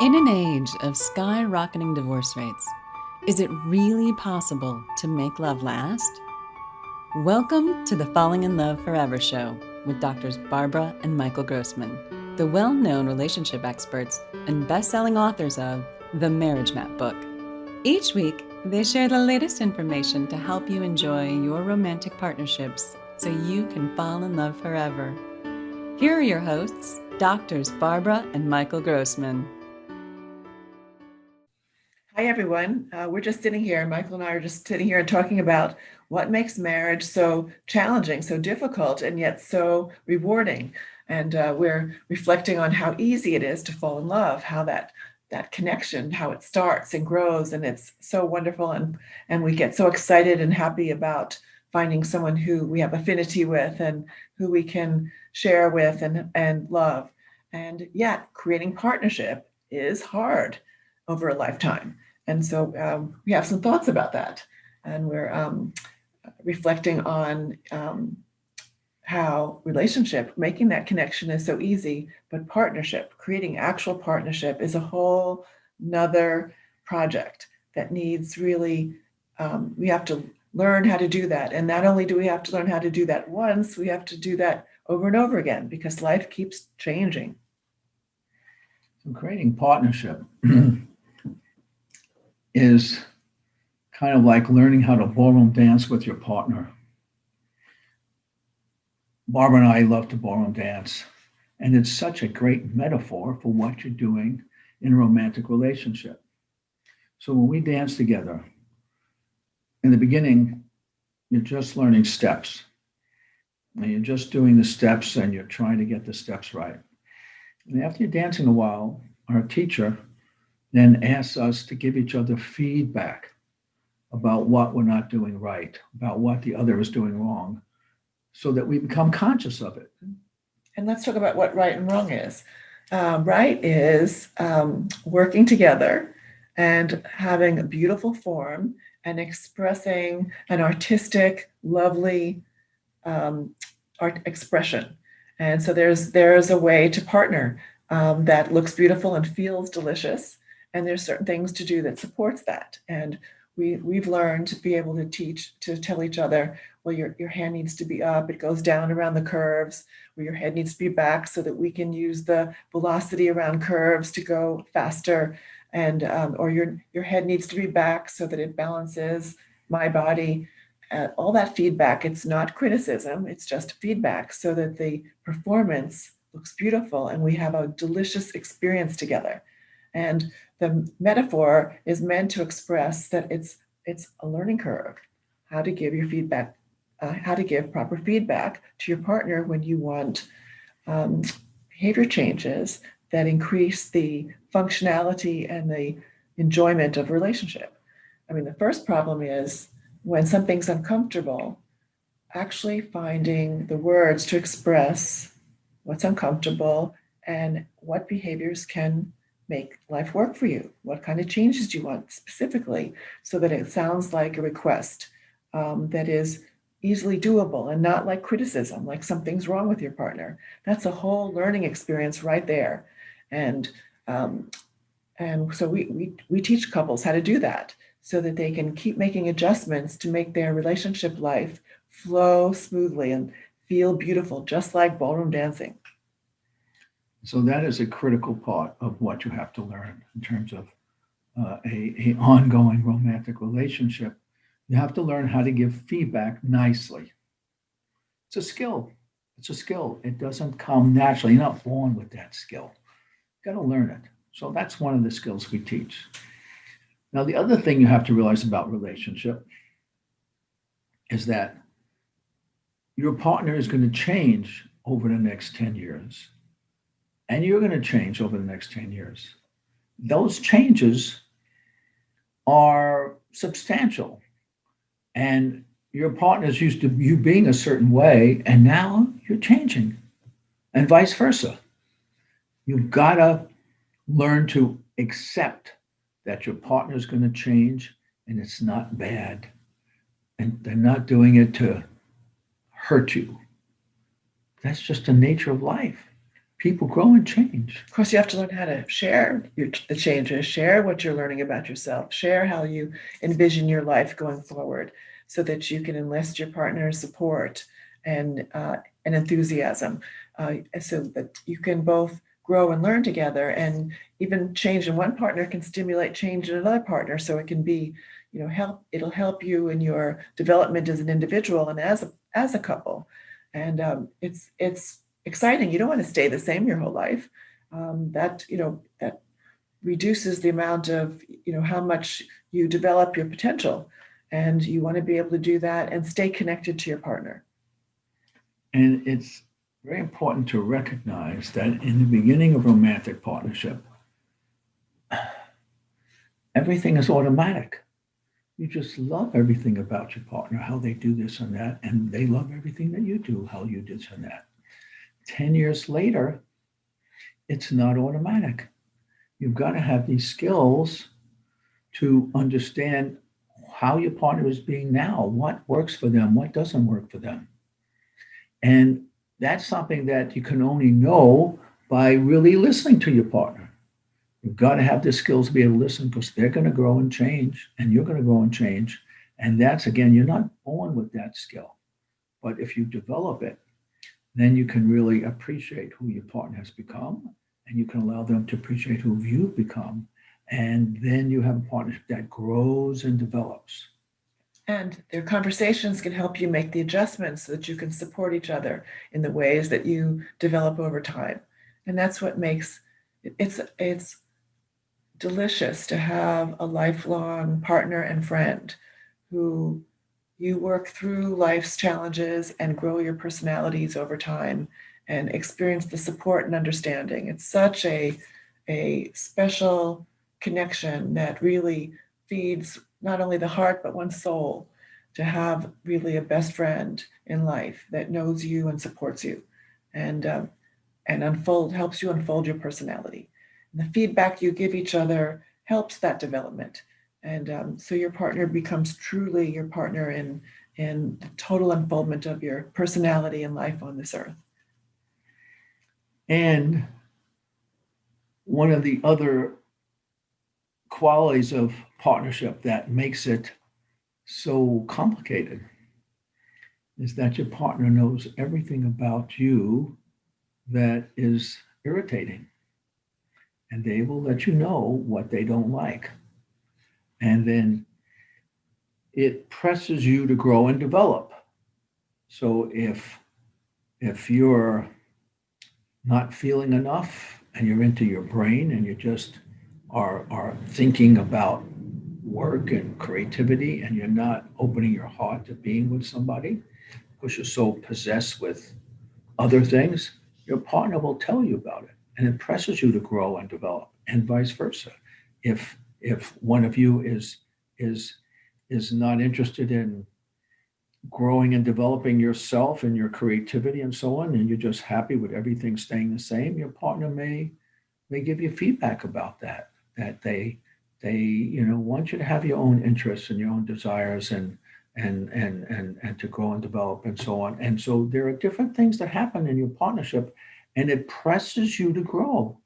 In an age of skyrocketing divorce rates, is it really possible to make love last? Welcome to the Falling in Love Forever show with Doctors Barbara and Michael Grossman, the well-known relationship experts and best-selling authors of The Marriage Map book. Each week, they share the latest information to help you enjoy your romantic partnerships so you can fall in love forever. Here are your hosts, Doctors Barbara and Michael Grossman. Hi, everyone. We're just sitting here. Michael and I are just sitting here and talking about what makes marriage so challenging, so difficult, and yet so rewarding. And we're reflecting on how easy it is to fall in love, how that connection, how it starts and grows, and it's so wonderful. And we get so excited and happy about finding someone who we have affinity with and who we can share with and love. And yet, creating partnership is hard over a lifetime. And so we have some thoughts about that. And we're reflecting on how relationship, making that connection is so easy, but partnership, creating actual partnership is a whole nother project that needs really, we have to learn how to do that. And not only do we have to learn how to do that once, we have to do that over and over again because life keeps changing. So creating partnership is kind of like learning how to ballroom dance with your partner. Barbara and I love to ballroom dance, and it's such a great metaphor for what you're doing in a romantic relationship. So when we dance together, in the beginning, you're just learning steps. And you're just doing the steps and you're trying to get the steps right. And after you're dancing a while, our teacher then asks us to give each other feedback about what we're not doing right, about what the other is doing wrong, so that we become conscious of it. And let's talk about what right and wrong is. Right is working together and having a beautiful form and expressing an artistic, lovely art expression. And so there's a way to partner that looks beautiful and feels delicious. And there's certain things to do that supports that. And we've learned to be able to tell each other, well, your hand needs to be up, it goes down around the curves, or your head needs to be back so that we can use the velocity around curves to go faster. And or your head needs to be back so that it balances my body. All that feedback, it's not criticism, it's just feedback so that the performance looks beautiful and we have a delicious experience together. And the metaphor is meant to express that it's a learning curve, how to give your feedback, how to give proper feedback to your partner when you want behavior changes that increase the functionality and the enjoyment of a relationship. I mean, the first problem is when something's uncomfortable, actually finding the words to express what's uncomfortable and what behaviors can make life work for you. What kind of changes do you want specifically so that it sounds like a request that is easily doable and not like criticism, like something's wrong with your partner. That's a whole learning experience right there. And so we teach couples how to do that so that they can keep making adjustments to make their relationship life flow smoothly and feel beautiful, just like ballroom dancing. So that is a critical part of what you have to learn in terms of a ongoing romantic relationship. You have to learn how to give feedback nicely. It's a skill. It's a skill. It doesn't come naturally. You're not born with that skill. You got to learn it. So that's one of the skills we teach. Now, the other thing you have to realize about relationship is that your partner is going to change over the next 10 years, and you're going to change over the next 10 years. Those changes are substantial, and your partner's used to you being a certain way, and now you're changing, and vice versa. You've got to learn to accept that your partner is going to change and it's not bad. And they're not doing it to hurt you. That's just the nature of life. people grow and change. Of course, you have to learn how to share the changes, share what you're learning about yourself, share how you envision your life going forward so that you can enlist your partner's support and enthusiasm so that you can both grow and learn together. And even change in one partner can stimulate change in another partner. So it can be, it'll help you in your development as an individual and as a couple. And it's exciting. You don't want to stay the same your whole life. That reduces the amount of how much you develop your potential, and you want to be able to do that and stay connected to your partner. And it's very important to recognize that in the beginning of romantic partnership, everything is automatic. You just love everything about your partner, how they do this and that, and they love everything that you do, how you do this and that. 10 years later, it's not automatic. You've got to have these skills to understand how your partner is being now, what works for them, what doesn't work for them. And that's something that you can only know by really listening to your partner. You've got to have the skills to be able to listen because they're going to grow and change, and you're going to grow and change. And that's, again, you're not born with that skill. But if you develop it, then you can really appreciate who your partner has become, and you can allow them to appreciate who you've become. And then you have a partnership that grows and develops. And their conversations can help you make the adjustments so that you can support each other in the ways that you develop over time. And that's what makes it's delicious to have a lifelong partner and friend who you work through life's challenges and grow your personalities over time and experience the support and understanding. It's such a special connection that really feeds not only the heart but one's soul, to have really a best friend in life that knows you and supports you and helps you unfold your personality. And the feedback you give each other helps that development. And so your partner becomes truly your partner in the total unfoldment of your personality and life on this earth. And one of the other qualities of partnership that makes it so complicated is that your partner knows everything about you that is irritating. And they will let you know what they don't like. And then it presses you to grow and develop. So if you're not feeling enough and you're into your brain and you just are thinking about work and creativity and you're not opening your heart to being with somebody because you're so possessed with other things, your partner will tell you about it. And it presses you to grow and develop, and vice versa. If one of you is not interested in growing and developing yourself and your creativity and so on, and you're just happy with everything staying the same, your partner may give you feedback about that they want you to have your own interests and your own desires and to grow and develop and so on. And so there are different things that happen in your partnership, and it presses you to grow.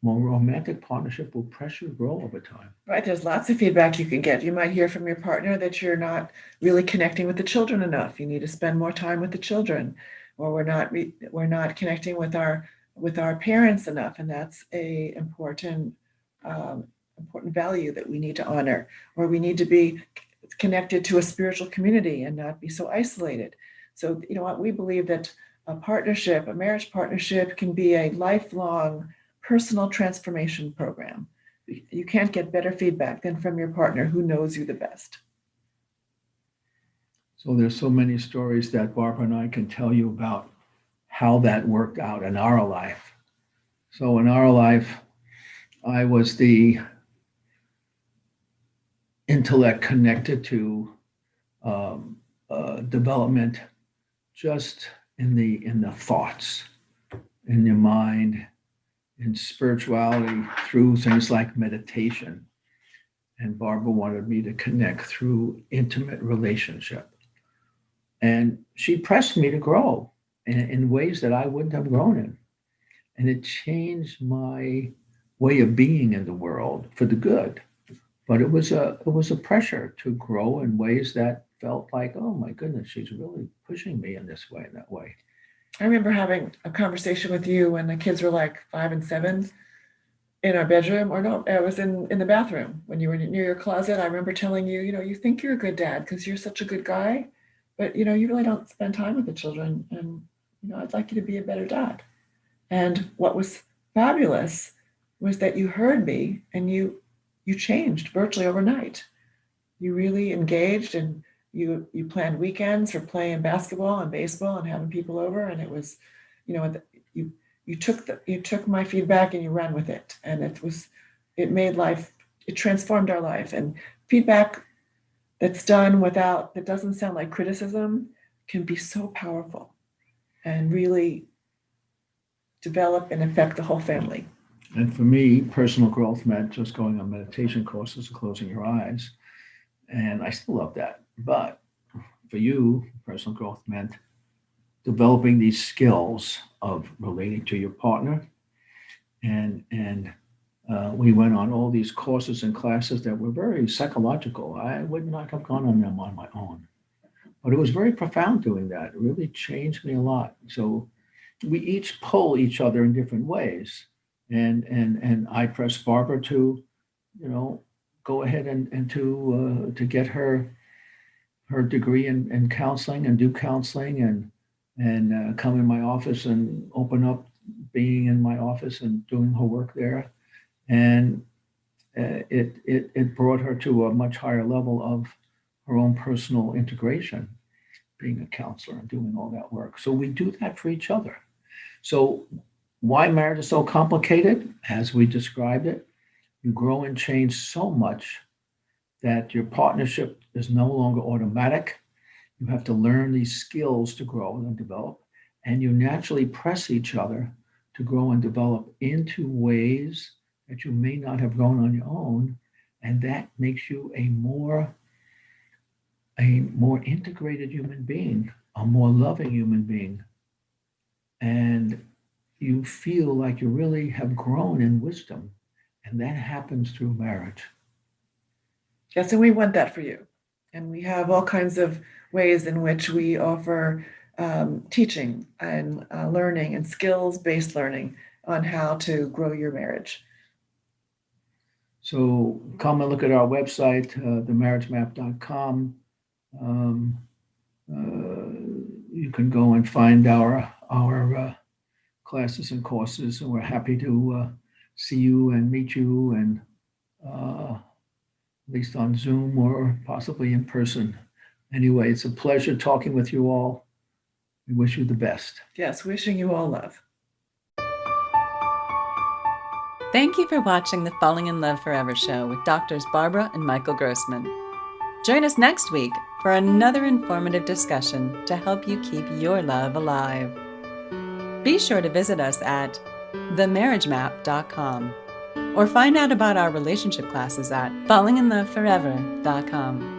Well, romantic partnership will press you to grow over time. Right. There's lots of feedback you can get. You might hear from your partner that you're not really connecting with the children enough. You need to spend more time with the children, or we're not connecting with our parents enough, and that's a important value that we need to honor. Or we need to be connected to a spiritual community and not be so isolated. So what we believe that a marriage partnership, can be a lifelong personal transformation program. You can't get better feedback than from your partner who knows you the best. So there's so many stories that Barbara and I can tell you about how that worked out in our life. So in our life, I was the intellect connected to development, just in the thoughts, in your mind, in spirituality through things like meditation. And Barbara wanted me to connect through intimate relationship. And she pressed me to grow in ways that I wouldn't have grown in. and it changed my way of being in the world for the good. But it was a pressure to grow in ways that felt like, oh my goodness, she's really pushing me in this way and that way. I remember having a conversation with you when the kids were like 5 and 7 in our bedroom, or no, it was in the bathroom when you were near your closet. I remember telling you, you think you're a good dad because you're such a good guy, but you really don't spend time with the children, and I'd like you to be a better dad. And what was fabulous was that you heard me and you changed virtually overnight. You really engaged, and you planned weekends for playing basketball and baseball and having people over, and it was, you you took my feedback and you ran with it, and it transformed our life. And feedback that doesn't sound like criticism can be so powerful and really develop and affect the whole family. And for me, personal growth meant just going on meditation courses and closing your eyes. And I still love that. But for you, personal growth meant developing these skills of relating to your partner. And we went on all these courses and classes that were very psychological. I would not have gone on them on my own. But it was very profound doing that. It really changed me a lot. So we each pull each other in different ways. And I pressed Barbara to, go ahead and to get her degree in counseling and do counseling and come in my office and open up being in my office and doing her work there. And it brought her to a much higher level of her own personal integration, being a counselor and doing all that work. So we do that for each other. So why marriage is so complicated, as we described it, you grow and change so much that your partnership is no longer automatic. You have to learn these skills to grow and develop, and you naturally press each other to grow and develop into ways that you may not have grown on your own, and that makes you a more integrated human being, a more loving human being, and you feel like you really have grown in wisdom, and that happens through marriage. Yes, and we want that for you. And we have all kinds of ways in which we offer teaching and learning and skills-based learning on how to grow your marriage. So come and look at our website, themarriagemap.com. You can go and find our classes and courses, and we're happy to see you and meet you, and at least on Zoom or possibly in person. Anyway, it's a pleasure talking with you all. We wish you the best. Yes, wishing you all love. Thank you for watching the Falling in Love Forever show with Doctors Barbara and Michael Grossman. Join us next week for another informative discussion to help you keep your love alive. Be sure to visit us at themarriagemap.com or find out about our relationship classes at fallinginloveforever.com.